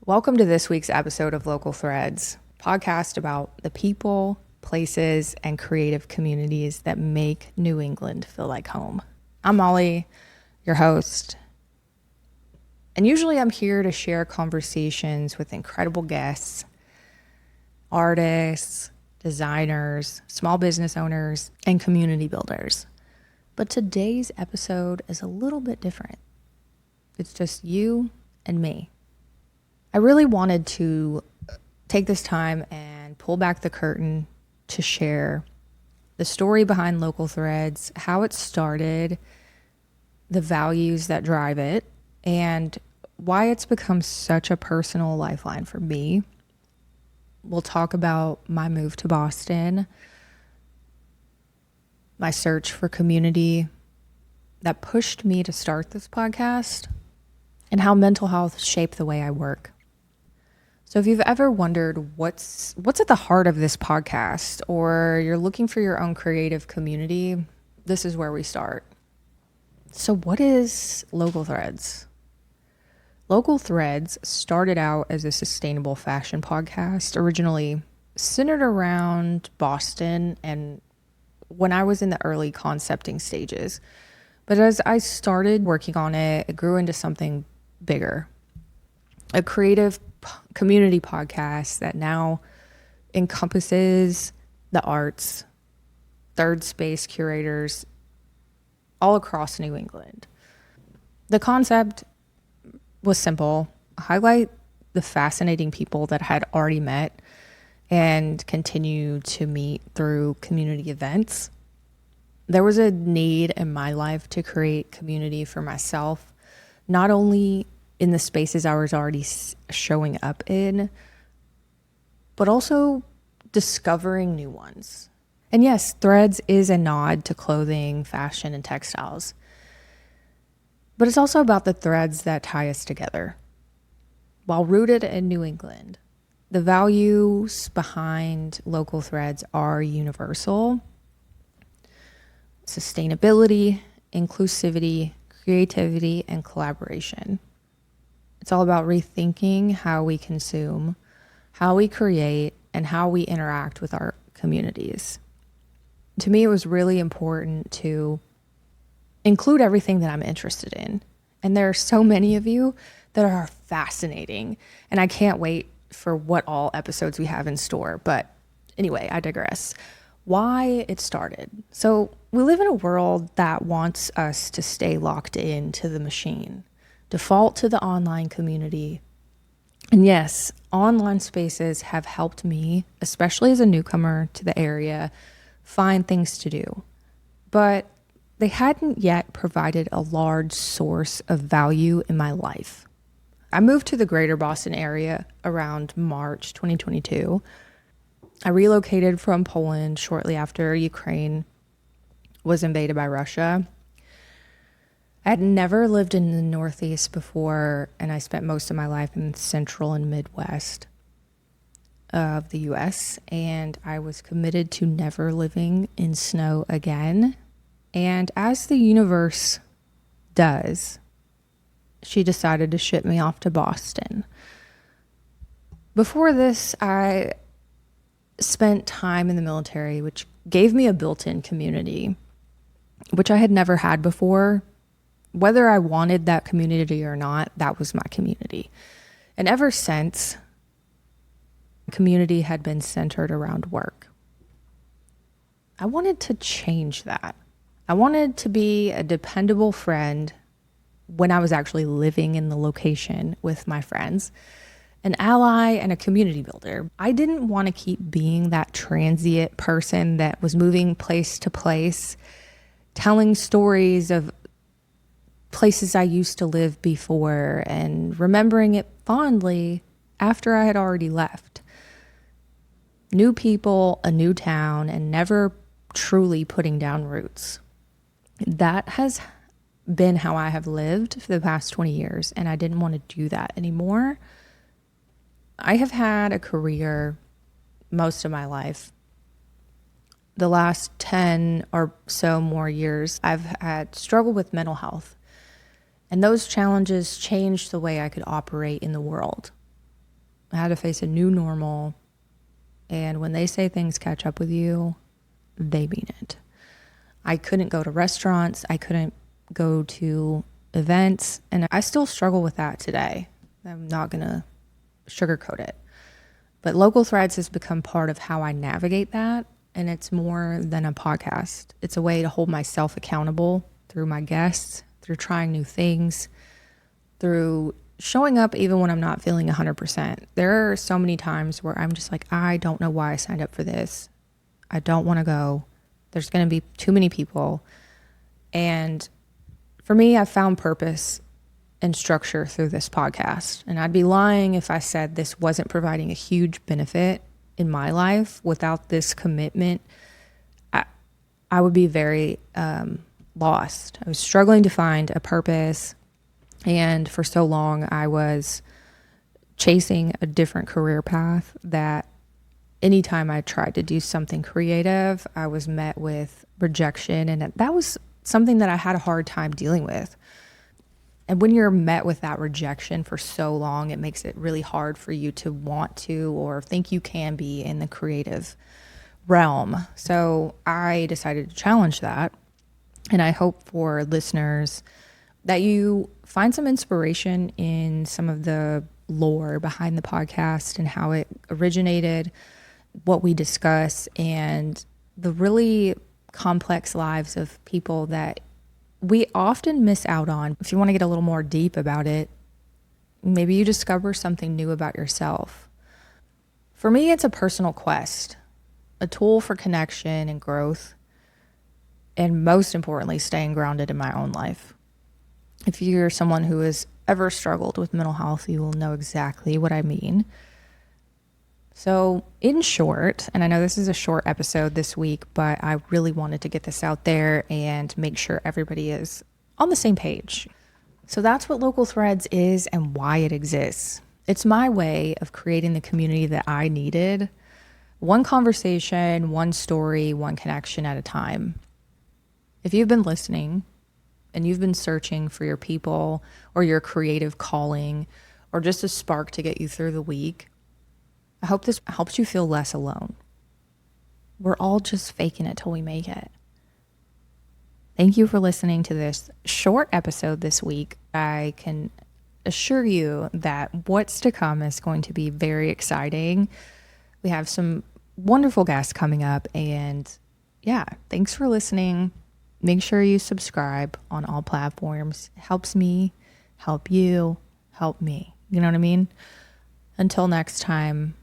Welcome to this week's episode of Local Threads, podcast about the people, places, and creative communities that make New England feel like home. I'm Molly, your host, and usually I'm here to share conversations with incredible guests, artists, designers, small business owners, and community builders. But today's episode is a little bit different. It's just you and me. I really wanted to take this time and pull back the curtain to share the story behind Local Threads, how it started, the values that drive it, and why it's become such a personal lifeline for me. We'll talk about my move to Boston, my search for community that pushed me to start this podcast, and how mental health shaped the way I work. So if you've ever wondered what's at the heart of this podcast, or you're looking for your own creative community, this is where we start. So what is Local Threads? Local Threads started out as a sustainable fashion podcast, originally centered around Boston and when I was in the early concepting stages. But as I started working on it, it grew into something bigger. A creative community podcast that now encompasses the arts, third space curators all across New England. The concept was simple: highlight the fascinating people that I had already met and continue to meet through community events. There was a need in my life to create community for myself, not only in the spaces I was already showing up in, but also discovering new ones. And yes, Threads is a nod to clothing, fashion, and textiles. But it's also about the threads that tie us together. While rooted in New England, the values behind Local Threads are universal: sustainability, inclusivity, creativity, and collaboration. It's all about rethinking how we consume, how we create, and how we interact with our communities. To me, it was really important to include everything that I'm interested in. And there are so many of you that are fascinating, and I can't wait for what all episodes we have in store. But anyway, I digress. Why it started. So we live in a world that wants us to stay locked into the machine, default to the online community. And yes, online spaces have helped me, especially as a newcomer to the area, find things to do. But they hadn't yet provided a large source of value in my life. I moved to the greater Boston area around March 2022. I relocated from Poland shortly after Ukraine was invaded by Russia. I had never lived in the Northeast before, and I spent most of my life in the Central and Midwest of the US, and I was committed to never living in snow again. And as the universe does, she decided to ship me off to Boston. Before this, I spent time in the military, which gave me a built-in community, which I had never had before. Whether I wanted that community or not, that was my community. And ever since, community had been centered around work. I wanted to change that. I wanted to be a dependable friend when I was actually living in the location with my friends, an ally and a community builder. I didn't want to keep being that transient person that was moving place to place, telling stories of places I used to live before and remembering it fondly after I had already left. New people, a new town, and never truly putting down roots. That has been how I have lived for the past 20 years, and I didn't want to do that anymore. I have had a career most of my life. The last 10 or so more years, I've had struggled with mental health. And those challenges changed the way I could operate in the world. I had to face a new normal. And when they say things catch up with you, they mean it. I couldn't go to restaurants. I couldn't go to events. And I still struggle with that today. I'm not going to sugarcoat it. But Local Threads has become part of how I navigate that. And it's more than a podcast. It's a way to hold myself accountable through my guests, through trying new things, through showing up even when I'm not feeling 100%. There are so many times where I'm just like, I don't know why I signed up for this. I don't want to go. There's going to be too many people. And for me, I found purpose and structure through this podcast. And I'd be lying if I said this wasn't providing a huge benefit in my life. Without this commitment, I would be very lost. I was struggling to find a purpose. And for so long, I was chasing a different career path that anytime I tried to do something creative, I was met with rejection. And that was something that I had a hard time dealing with. And when you're met with that rejection for so long, it makes it really hard for you to want to or think you can be in the creative realm. So I decided to challenge that. And I hope for listeners that you find some inspiration in some of the lore behind the podcast and how it originated, what we discuss, and the really complex lives of people that we often miss out on. If you want to get a little more deep about it, maybe you discover something new about yourself. For me, it's a personal quest, a tool for connection and growth, and most importantly, staying grounded in my own life. If you're someone who has ever struggled with mental health, you will know exactly what I mean. So in short, and I know this is a short episode this week, but I really wanted to get this out there and make sure everybody is on the same page. So that's what Local Threads is and why it exists. It's my way of creating the community that I needed. One conversation, one story, one connection at a time. If you've been listening and you've been searching for your people or your creative calling or just a spark to get you through the week, I hope this helps you feel less alone. We're all just faking it till we make it. Thank you for listening to this short episode this week. I can assure you that what's to come is going to be very exciting. We have some wonderful guests coming up, and yeah, thanks for listening. Make sure you subscribe on all platforms. It helps me, help you, help me. You know what I mean? Until next time.